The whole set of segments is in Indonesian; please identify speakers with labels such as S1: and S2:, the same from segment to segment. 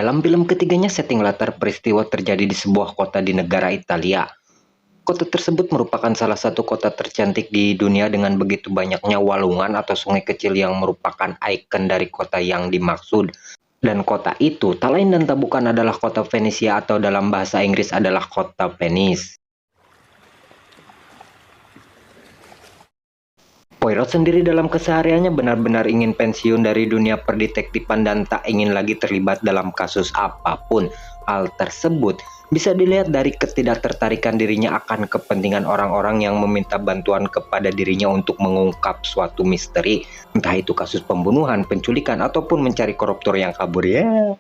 S1: Dalam film ketiganya, setting latar peristiwa terjadi di sebuah kota di negara Italia. Kota tersebut merupakan salah satu kota tercantik di dunia dengan begitu banyaknya walungan atau sungai kecil yang merupakan ikon dari kota yang dimaksud. Dan kota itu tak lain dan tak bukan adalah kota Venesia atau dalam bahasa Inggris adalah kota Venice. Poirot sendiri dalam kesehariannya benar-benar ingin pensiun dari dunia perdetektifan dan tak ingin lagi terlibat dalam kasus apapun. Hal tersebut bisa dilihat dari ketidaktertarikan dirinya akan kepentingan orang-orang yang meminta bantuan kepada dirinya untuk mengungkap suatu misteri. Entah itu kasus pembunuhan, penculikan, ataupun mencari koruptor yang kabur ya.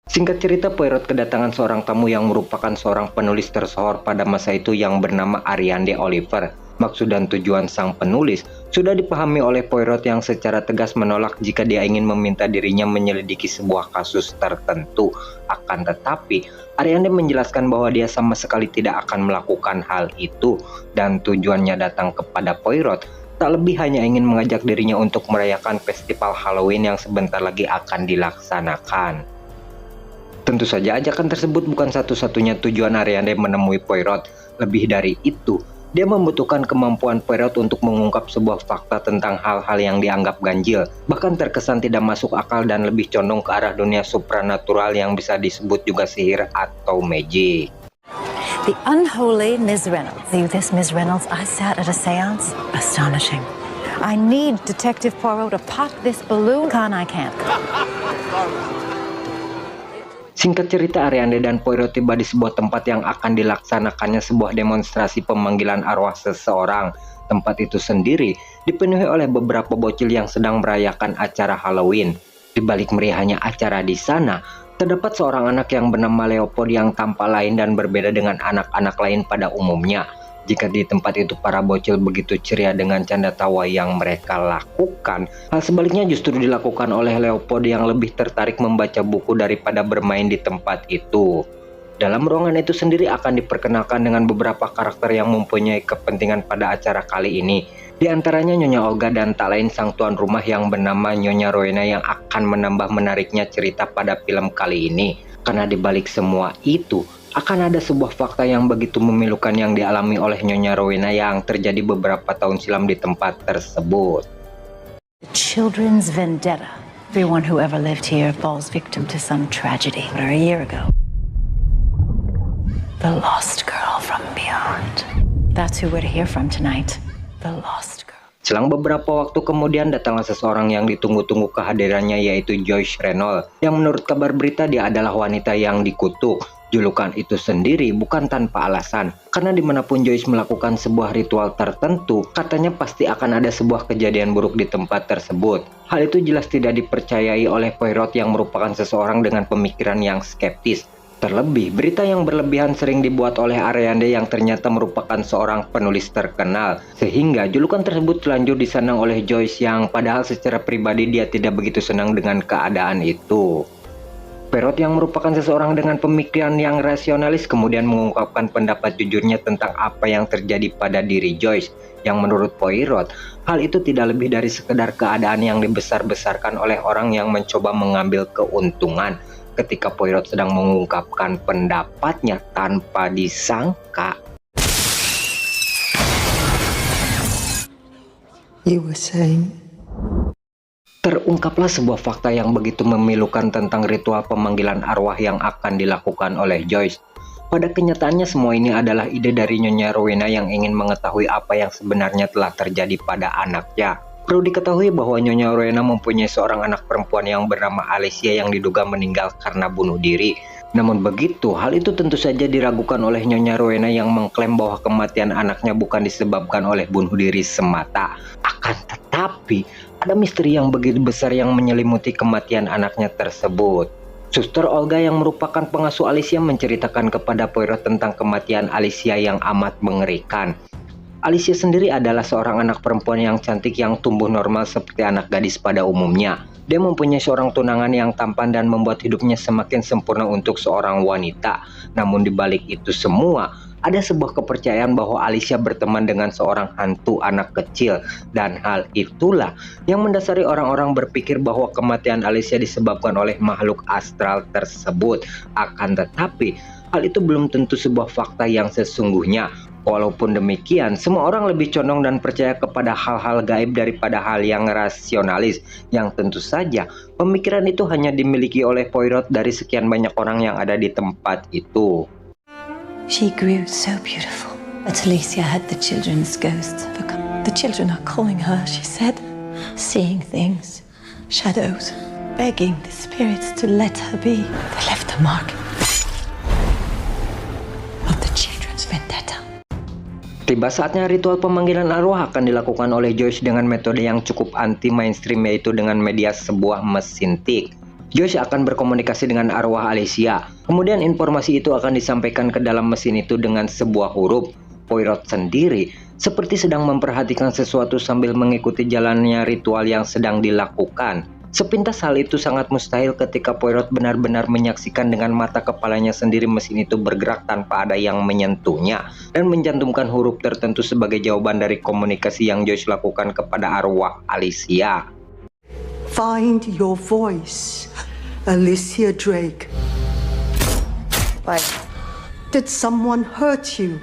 S1: Singkat cerita, Poirot kedatangan seorang tamu yang merupakan seorang penulis tersohor pada masa itu yang bernama Ariane Oliver. Maksud dan tujuan sang penulis sudah dipahami oleh Poirot yang secara tegas menolak jika dia ingin meminta dirinya menyelidiki sebuah kasus tertentu. Akan tetapi, Ariane menjelaskan bahwa dia sama sekali tidak akan melakukan hal itu dan tujuannya datang kepada Poirot tak lebih hanya ingin mengajak dirinya untuk merayakan festival Halloween yang sebentar lagi akan dilaksanakan. Tentu saja ajakan tersebut bukan satu-satunya tujuan Ariane menemui Poirot. Lebih dari itu, dia membutuhkan kemampuan Poirot untuk mengungkap sebuah fakta tentang hal-hal yang dianggap ganjil, bahkan terkesan tidak masuk akal dan lebih condong ke arah dunia supranatural yang bisa disebut juga sihir atau magic.
S2: The unholy Ms. Reynolds. See this, Ms. Reynolds? I sat at a seance. Astonishing. I need Detective Poirot to pop this balloon. I can't.
S1: Singkat cerita, Ariane dan Poirot tiba di sebuah tempat yang akan dilaksanakannya sebuah demonstrasi pemanggilan arwah seseorang. Tempat itu sendiri dipenuhi oleh beberapa bocil yang sedang merayakan acara Halloween. Di balik meriahnya acara di sana, terdapat seorang anak yang bernama Leopold yang tampak lain dan berbeda dengan anak-anak lain pada umumnya. Jika di tempat itu para bocil begitu ceria dengan canda tawa yang mereka lakukan, hal sebaliknya justru dilakukan oleh Leopold yang lebih tertarik membaca buku daripada bermain di tempat itu. Dalam ruangan itu sendiri akan diperkenalkan dengan beberapa karakter yang mempunyai kepentingan pada acara kali ini. Di antaranya Nyonya Olga dan tak lain sang tuan rumah yang bernama Nyonya Rowena yang akan menambah menariknya cerita pada film kali ini. Karena di balik semua itu, akan ada sebuah fakta yang begitu memilukan yang dialami oleh Nyonya Rowena yang terjadi beberapa tahun silam di tempat tersebut.
S2: The children's vendetta. Everyone who ever lived here falls victim to some tragedy. But a year ago, the lost girl from beyond. That's who we're to hear from tonight. The lost girl.
S1: Selang beberapa waktu kemudian datanglah seseorang yang ditunggu-tunggu kehadirannya, yaitu Joyce Reynolds, yang menurut kabar berita dia adalah wanita yang dikutuk. Julukan itu sendiri bukan tanpa alasan, karena dimanapun Joyce melakukan sebuah ritual tertentu, katanya pasti akan ada sebuah kejadian buruk di tempat tersebut. Hal itu jelas tidak dipercayai oleh Poirot yang merupakan seseorang dengan pemikiran yang skeptis. Terlebih, berita yang berlebihan sering dibuat oleh Ariane yang ternyata merupakan seorang penulis terkenal, sehingga julukan tersebut telanjur disenang oleh Joyce yang padahal secara pribadi dia tidak begitu senang dengan keadaan itu. Poirot yang merupakan seseorang dengan pemikiran yang rasionalis kemudian mengungkapkan pendapat jujurnya tentang apa yang terjadi pada diri Joyce, yang menurut Poirot, hal itu tidak lebih dari sekedar keadaan yang dibesar-besarkan oleh orang yang mencoba mengambil keuntungan. Ketika Poirot sedang mengungkapkan pendapatnya tanpa disangka,
S3: You were saying?
S1: terungkaplah sebuah fakta yang begitu memilukan tentang ritual pemanggilan arwah yang akan dilakukan oleh Joyce. Pada kenyataannya semua ini adalah ide dari Nyonya Rowena yang ingin mengetahui apa yang sebenarnya telah terjadi pada anaknya. Perlu diketahui bahwa Nyonya Rowena mempunyai seorang anak perempuan yang bernama Alicia yang diduga meninggal karena bunuh diri. Namun begitu, hal itu tentu saja diragukan oleh Nyonya Rowena yang mengklaim bahwa kematian anaknya bukan disebabkan oleh bunuh diri semata. Akan tetapi, ada misteri yang begitu besar yang menyelimuti kematian anaknya tersebut. Suster Olga yang merupakan pengasuh Alicia menceritakan kepada Poirot tentang kematian Alicia yang amat mengerikan. Alicia sendiri adalah seorang anak perempuan yang cantik yang tumbuh normal seperti anak gadis pada umumnya. Dia mempunyai seorang tunangan yang tampan dan membuat hidupnya semakin sempurna untuk seorang wanita. Namun di balik itu semua, ada sebuah kepercayaan bahwa Alicia berteman dengan seorang hantu anak kecil. Dan hal itulah yang mendasari orang-orang berpikir bahwa kematian Alicia disebabkan oleh makhluk astral tersebut. Akan tetapi, hal itu belum tentu sebuah fakta yang sesungguhnya. Walaupun demikian, semua orang lebih condong dan percaya kepada hal-hal gaib daripada hal yang rasionalis, yang tentu saja pemikiran itu hanya dimiliki oleh Poirot dari sekian banyak orang yang ada di tempat itu.
S3: She grew so beautiful, but Alicia had the children's ghosts. The children are calling her, she said, seeing things, shadows, begging the spirits to let her be. They left a mark of the children's vendetta.
S1: Tiba saatnya ritual pemanggilan arwah akan dilakukan oleh Joyce dengan metode yang cukup anti-mainstream, yaitu dengan media sebuah mesin tik. Joyce akan berkomunikasi dengan arwah Alicia. Kemudian informasi itu akan disampaikan ke dalam mesin itu dengan sebuah huruf. Poirot sendiri seperti sedang memperhatikan sesuatu sambil mengikuti jalannya ritual yang sedang dilakukan. Sepintas hal itu sangat mustahil ketika Poirot benar-benar menyaksikan dengan mata kepalanya sendiri mesin itu bergerak tanpa ada yang menyentuhnya dan mencantumkan huruf tertentu sebagai jawaban dari komunikasi yang Joyce lakukan kepada arwah Alicia.
S4: Find your voice, Alicia Drake.
S3: Why?
S4: Did someone hurt you?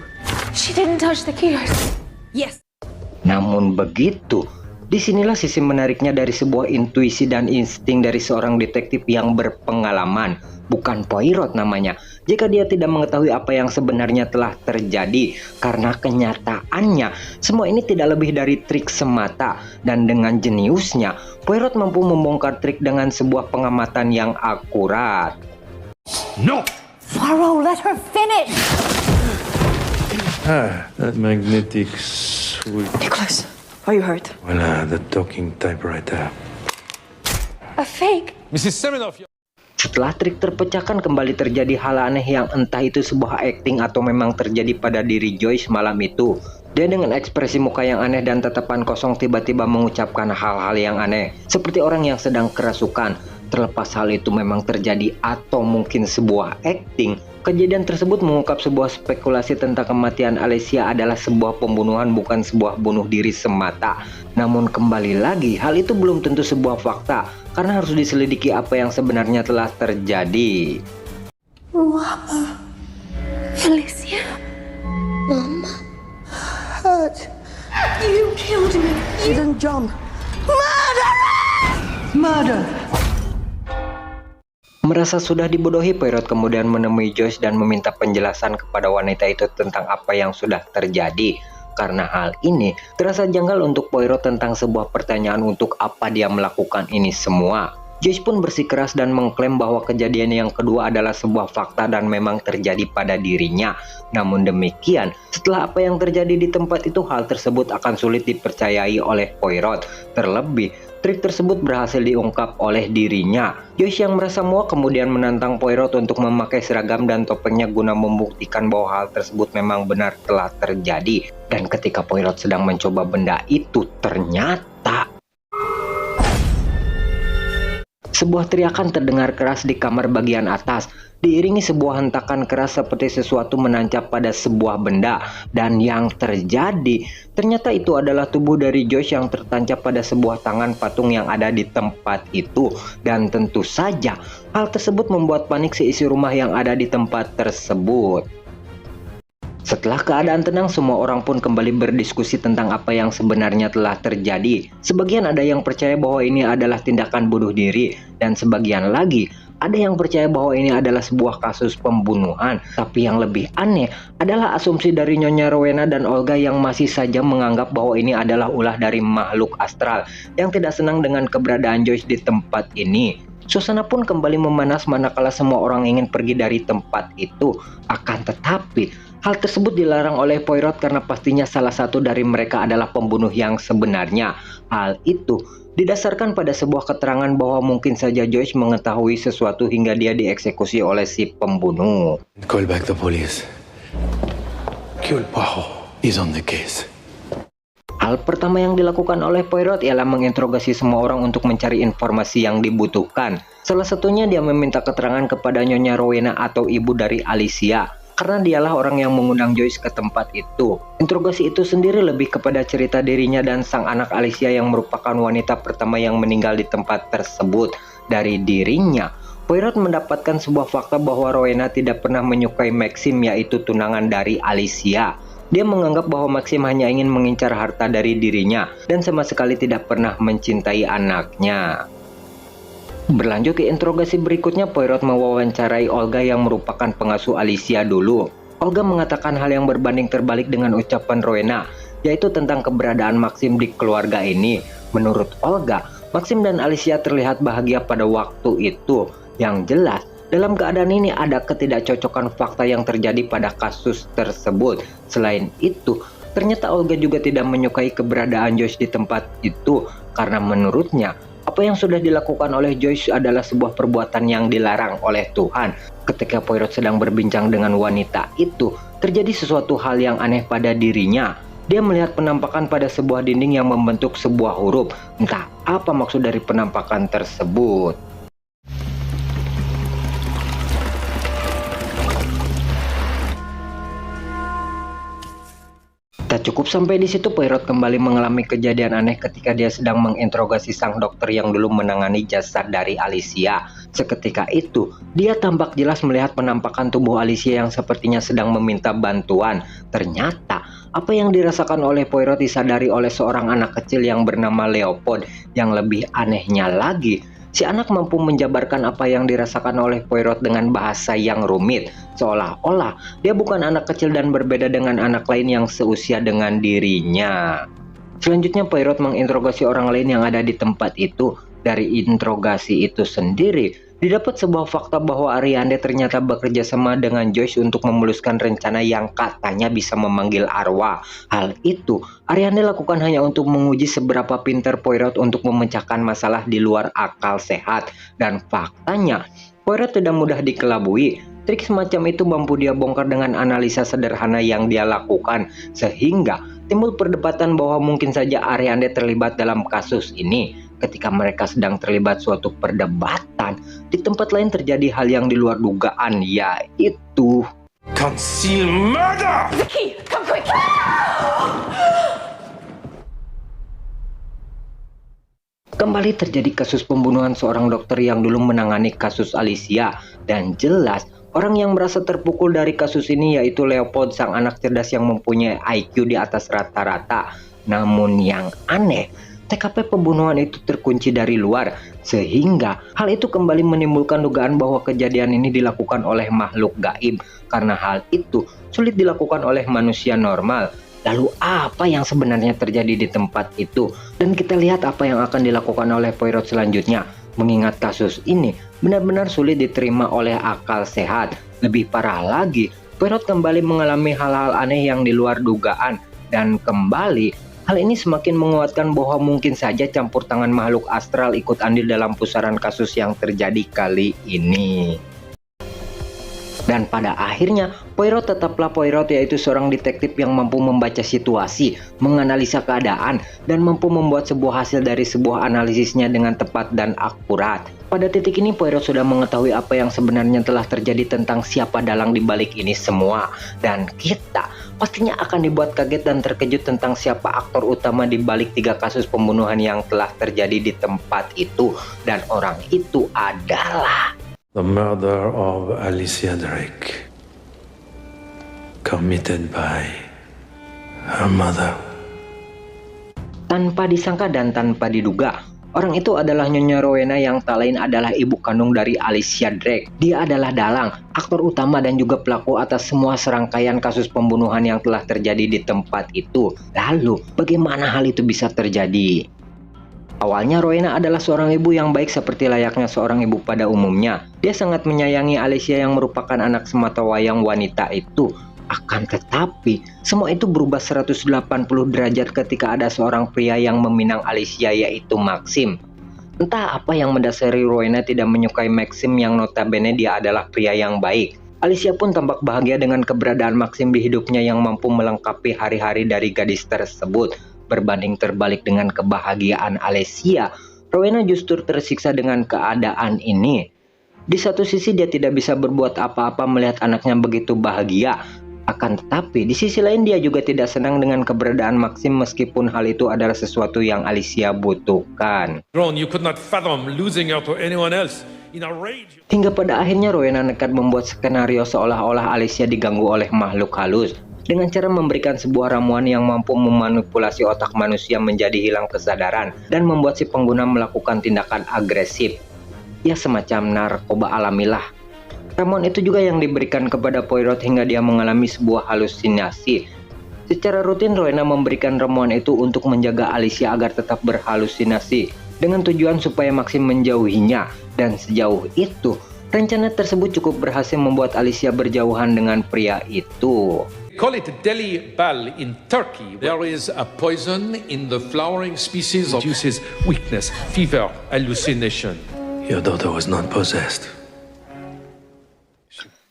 S3: She didn't touch the keys. Yes.
S1: Namun begitu, disinilah sisi menariknya dari sebuah intuisi dan insting dari seorang detektif yang berpengalaman. Bukan Poirot namanya, jika dia tidak mengetahui apa yang sebenarnya telah terjadi. Karena kenyataannya, semua ini tidak lebih dari trik semata. Dan dengan jeniusnya, Poirot mampu membongkar trik dengan sebuah pengamatan yang akurat.
S5: No!
S2: Poirot, let her finish!
S5: That magnetic switch.
S3: Nicholas, are you hurt?
S5: Voila, the talking typewriter.
S3: A fake?
S5: Mrs. Semenoff.
S1: Setelah trik terpecahkan, kembali terjadi hal aneh yang entah itu sebuah acting atau memang terjadi pada diri Joyce malam itu. Dia dengan ekspresi muka yang aneh dan tatapan kosong tiba-tiba mengucapkan hal-hal yang aneh, seperti orang yang sedang kerasukan. Terlepas hal itu memang terjadi atau mungkin sebuah acting, kejadian tersebut mengungkap sebuah spekulasi tentang kematian Alicia adalah sebuah pembunuhan, bukan sebuah bunuh diri semata. Namun kembali lagi, hal itu belum tentu sebuah fakta, karena harus diselidiki apa yang sebenarnya telah terjadi.
S3: Mama. Alicia. Mama.
S4: Hurt.
S3: You killed me.
S4: Eden John. Murder!
S1: Merasa sudah dibodohi, Poirot kemudian menemui Joyce dan meminta penjelasan kepada wanita itu tentang apa yang sudah terjadi. Karena hal ini terasa janggal untuk Poirot tentang sebuah pertanyaan untuk apa dia melakukan ini semua. Joyce pun bersikeras dan mengklaim bahwa kejadian yang kedua adalah sebuah fakta dan memang terjadi pada dirinya. Namun demikian, setelah apa yang terjadi di tempat itu, hal tersebut akan sulit dipercayai oleh Poirot. Terlebih, trik tersebut berhasil diungkap oleh dirinya. Joyce yang merasa muak kemudian menantang Poirot untuk memakai seragam dan topengnya guna membuktikan bahwa hal tersebut memang benar telah terjadi. Dan ketika Poirot sedang mencoba benda itu, ternyata sebuah teriakan terdengar keras di kamar bagian atas, diiringi sebuah hentakan keras seperti sesuatu menancap pada sebuah benda. Dan yang terjadi, ternyata itu adalah tubuh dari Joyce yang tertancap pada sebuah tangan patung yang ada di tempat itu. Dan tentu saja, hal tersebut membuat panik seisi rumah yang ada di tempat tersebut. Setelah keadaan tenang, semua orang pun kembali berdiskusi tentang apa yang sebenarnya telah terjadi. Sebagian ada yang percaya bahwa ini adalah tindakan bunuh diri, dan sebagian lagi ada yang percaya bahwa ini adalah sebuah kasus pembunuhan. Tapi yang lebih aneh adalah asumsi dari Nyonya Rowena dan Olga yang masih saja menganggap bahwa ini adalah ulah dari makhluk astral yang tidak senang dengan keberadaan Joyce di tempat ini. Suasana pun kembali memanas manakala semua orang ingin pergi dari tempat itu. Akan tetapi, hal tersebut dilarang oleh Poirot karena pastinya salah satu dari mereka adalah pembunuh yang sebenarnya. Hal itu didasarkan pada sebuah keterangan bahwa mungkin saja Joyce mengetahui sesuatu hingga dia dieksekusi oleh si pembunuh.
S5: Call back the police. Hercule Poirot is on the case.
S1: Hal pertama yang dilakukan oleh Poirot ialah menginterogasi semua orang untuk mencari informasi yang dibutuhkan. Salah satunya dia meminta keterangan kepada Nyonya Rowena atau ibu dari Alicia, karena dialah orang yang mengundang Joyce ke tempat itu. Interogasi itu sendiri lebih kepada cerita dirinya dan sang anak Alicia yang merupakan wanita pertama yang meninggal di tempat tersebut. Dari dirinya, Poirot mendapatkan sebuah fakta bahwa Rowena tidak pernah menyukai Maxim, yaitu tunangan dari Alicia. Dia menganggap bahwa Maxim hanya ingin mengincar harta dari dirinya dan sama sekali tidak pernah mencintai anaknya. Berlanjut ke interogasi berikutnya, Poirot mewawancarai Olga yang merupakan pengasuh Alicia dulu. Olga mengatakan hal yang berbanding terbalik dengan ucapan Rowena, yaitu tentang keberadaan Maxim di keluarga ini. Menurut Olga, Maxim dan Alicia terlihat bahagia pada waktu itu. Yang jelas, dalam keadaan ini ada ketidakcocokan fakta yang terjadi pada kasus tersebut. Selain itu, ternyata Olga juga tidak menyukai keberadaan Joyce di tempat itu karena menurutnya apa yang sudah dilakukan oleh Joyce adalah sebuah perbuatan yang dilarang oleh Tuhan. Ketika Poirot sedang berbincang dengan wanita itu, terjadi sesuatu hal yang aneh pada dirinya. Dia melihat penampakan pada sebuah dinding yang membentuk sebuah huruf. Entah apa maksud dari penampakan tersebut. Tak cukup sampai di situ, Poirot kembali mengalami kejadian aneh ketika dia sedang menginterogasi sang dokter yang dulu menangani jasad dari Alicia. Seketika itu, dia tampak jelas melihat penampakan tubuh Alicia yang sepertinya sedang meminta bantuan. Ternyata, apa yang dirasakan oleh Poirot disadari oleh seorang anak kecil yang bernama Leopold. Yang lebih anehnya lagi, si anak mampu menjabarkan apa yang dirasakan oleh Poirot dengan bahasa yang rumit, seolah-olah dia bukan anak kecil dan berbeda dengan anak lain yang seusia dengan dirinya. Selanjutnya Poirot menginterogasi orang lain yang ada di tempat itu. Dari interogasi itu sendiri, didapat sebuah fakta bahwa Ariande ternyata bekerja sama dengan Joyce untuk memuluskan rencana yang katanya bisa memanggil arwah. Hal itu Ariande lakukan hanya untuk menguji seberapa pintar Poirot untuk memecahkan masalah di luar akal sehat. Dan faktanya, Poirot tidak mudah dikelabui. Trik semacam itu mampu dia bongkar dengan analisa sederhana yang dia lakukan, sehingga timbul perdebatan bahwa mungkin saja Ariande terlibat dalam kasus ini. Ketika mereka sedang terlibat suatu perdebatan, di tempat lain terjadi hal yang di luar dugaan, yaitu
S5: Conceal murder!
S3: Vicky, come quick!
S1: kembali terjadi kasus pembunuhan seorang dokter yang dulu menangani kasus Alicia. Dan jelas, orang yang merasa terpukul dari kasus ini yaitu Leopold, sang anak cerdas yang mempunyai IQ di atas rata-rata. Namun yang aneh, TKP pembunuhan itu terkunci dari luar, sehingga hal itu kembali menimbulkan dugaan bahwa kejadian ini dilakukan oleh makhluk gaib, karena hal itu sulit dilakukan oleh manusia normal. Lalu apa yang sebenarnya terjadi di tempat itu? Dan kita lihat apa yang akan dilakukan oleh Poirot selanjutnya, mengingat kasus ini benar-benar sulit diterima oleh akal sehat. Lebih parah lagi, Poirot kembali mengalami hal-hal aneh yang di luar dugaan, dan kembali hal ini semakin menguatkan bahwa mungkin saja campur tangan makhluk astral ikut andil dalam pusaran kasus yang terjadi kali ini. Dan pada akhirnya, Poirot tetaplah Poirot, yaitu seorang detektif yang mampu membaca situasi, menganalisa keadaan, dan mampu membuat sebuah hasil dari sebuah analisisnya dengan tepat dan akurat. Pada titik ini, Poirot sudah mengetahui apa yang sebenarnya telah terjadi tentang siapa dalang di balik ini semua. Dan kita pastinya akan dibuat kaget dan terkejut tentang siapa aktor utama di balik 3 kasus pembunuhan yang telah terjadi di tempat itu. Dan orang itu adalah
S5: The murder of Alicia Drake, committed by her mother.
S1: Tanpa disangka dan tanpa diduga, orang itu adalah Nyonya Rowena yang tak lain adalah ibu kandung dari Alicia Drake. Dia adalah dalang, aktor utama dan juga pelaku atas semua serangkaian kasus pembunuhan yang telah terjadi di tempat itu. Lalu, bagaimana hal itu bisa terjadi? Awalnya Rowena adalah seorang ibu yang baik seperti layaknya seorang ibu pada umumnya. Dia sangat menyayangi Alicia yang merupakan anak sematawayang wanita itu. Akan tetapi, semua itu berubah 180 derajat ketika ada seorang pria yang meminang Alicia, yaitu Maxim. Entah apa yang mendasari Rowena tidak menyukai Maxim yang notabene dia adalah pria yang baik. Alicia pun tampak bahagia dengan keberadaan Maxim di hidupnya yang mampu melengkapi hari-hari dari gadis tersebut. berbanding terbalik dengan kebahagiaan Alicia, Rowena justru tersiksa dengan keadaan ini. Di satu sisi dia tidak bisa berbuat apa-apa melihat anaknya begitu bahagia. Akan tetapi di sisi lain dia juga tidak senang dengan keberadaan Maxim meskipun hal itu adalah sesuatu yang Alicia butuhkan.
S5: You could not fathom losing her to anyone else. In a rage.
S1: Hingga pada akhirnya Rowena nekat membuat skenario seolah-olah Alicia diganggu oleh makhluk halus dengan cara memberikan sebuah ramuan yang mampu memanipulasi otak manusia menjadi hilang kesadaran dan membuat si pengguna melakukan tindakan agresif. Ya, semacam narkoba alamilah. Ramuan itu juga yang diberikan kepada Poirot hingga dia mengalami sebuah halusinasi. Secara rutin Rowena memberikan ramuan itu untuk menjaga Alicia agar tetap berhalusinasi dengan tujuan supaya Maxim menjauhinya. Dan sejauh itu, rencana tersebut cukup berhasil membuat Alicia berjauhan dengan pria itu.
S5: Call it Deli Bal in Turkey. There is a poison in the flowering species that induces weakness, fever, hallucination. Your daughter was not possessed.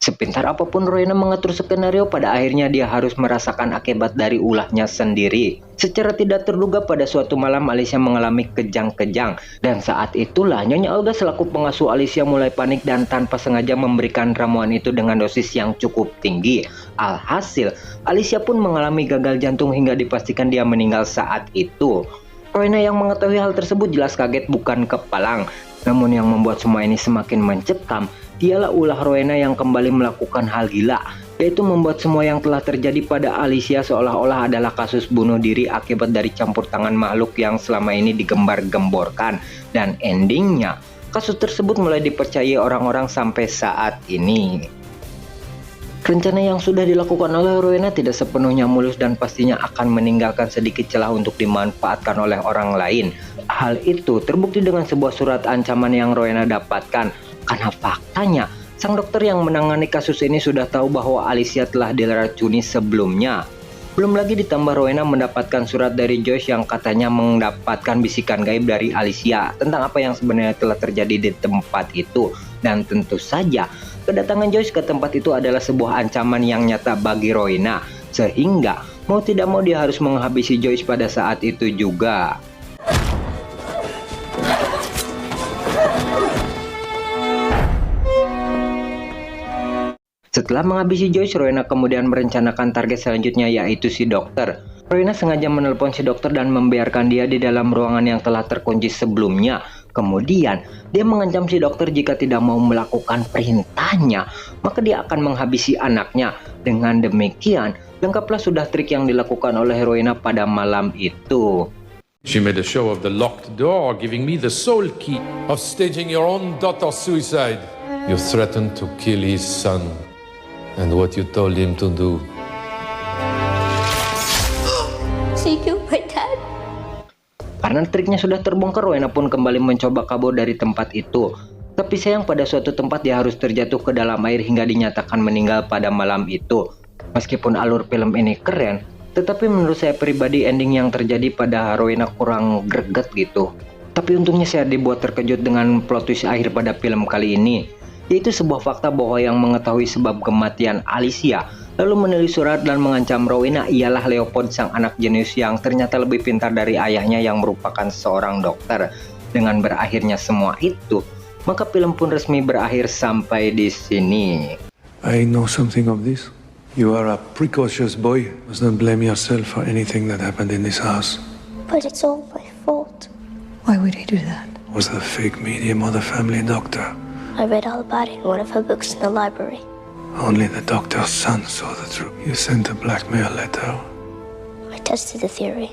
S1: Sepintar apapun Rowena mengatur skenario, pada akhirnya dia harus merasakan akibat dari ulahnya sendiri. Secara tidak terduga pada suatu malam Alicia mengalami kejang-kejang, dan saat itulah Nyonya Olga selaku pengasuh Alicia mulai panik dan tanpa sengaja memberikan ramuan itu dengan dosis yang cukup tinggi. Alhasil, Alicia pun mengalami gagal jantung hingga dipastikan dia meninggal saat itu. Rowena yang mengetahui hal tersebut jelas kaget bukan kepalang. Namun yang membuat semua ini semakin mencekam ialah ulah Rowena yang kembali melakukan hal gila, yaitu membuat semua yang telah terjadi pada Alicia seolah-olah adalah kasus bunuh diri akibat dari campur tangan makhluk yang selama ini digembar-gemborkan. Dan endingnya, kasus tersebut mulai dipercayai orang-orang sampai saat ini. Rencana yang sudah dilakukan oleh Rowena tidak sepenuhnya mulus dan pastinya akan meninggalkan sedikit celah untuk dimanfaatkan oleh orang lain. Hal itu terbukti dengan sebuah surat ancaman yang Rowena dapatkan. Karena faktanya, sang dokter yang menangani kasus ini sudah tahu bahwa Alicia telah diracuni sebelumnya. Belum lagi ditambah Rowena mendapatkan surat dari Joyce yang katanya mendapatkan bisikan gaib dari Alicia tentang apa yang sebenarnya telah terjadi di tempat itu. Dan tentu saja, kedatangan Joyce ke tempat itu adalah sebuah ancaman yang nyata bagi Rowena. Sehingga, mau tidak mau dia harus menghabisi Joyce pada saat itu juga. Setelah menghabisi Joyce, Rowena kemudian merencanakan target selanjutnya, yaitu si dokter. Rowena sengaja menelpon si dokter dan membiarkan dia di dalam ruangan yang telah terkunci sebelumnya. Kemudian, dia mengancam si dokter jika tidak mau melakukan perintahnya, maka dia akan menghabisi anaknya. Dengan demikian, lengkaplah sudah trik yang dilakukan oleh Rowena pada malam itu.
S5: She made a show of the locked door, giving me the sole key of staging your own daughter's suicide. You threatened to kill his son. And what you told him to do.
S3: She killed my dad.
S1: Karena triknya sudah terbongkar, Rowena pun kembali mencoba kabur dari tempat itu. Tapi sayang pada suatu tempat dia harus terjatuh ke dalam air hingga dinyatakan meninggal pada malam itu. Meskipun alur film ini keren, tetapi menurut saya pribadi ending yang terjadi pada Rowena kurang greget gitu. Tapi untungnya saya dibuat terkejut dengan plot twist akhir pada film kali ini, yaitu sebuah fakta bahwa yang mengetahui sebab kematian Alicia lalu menulis surat dan mengancam Rowena ialah Leopold, sang anak jenius yang ternyata lebih pintar dari ayahnya yang merupakan seorang dokter. Dengan berakhirnya semua itu, maka film pun resmi berakhir sampai di sini.
S5: I know something of this. You are a precocious boy. Must not blame yourself for anything that happened in this house.
S6: But it's all my fault.
S3: Why would he do that?
S5: Was the fake medium or the family doctor?
S6: I read all about it in one of her books in the library.
S5: Only the doctor's son saw the truth. You sent a blackmail letter.
S6: I tested the theory.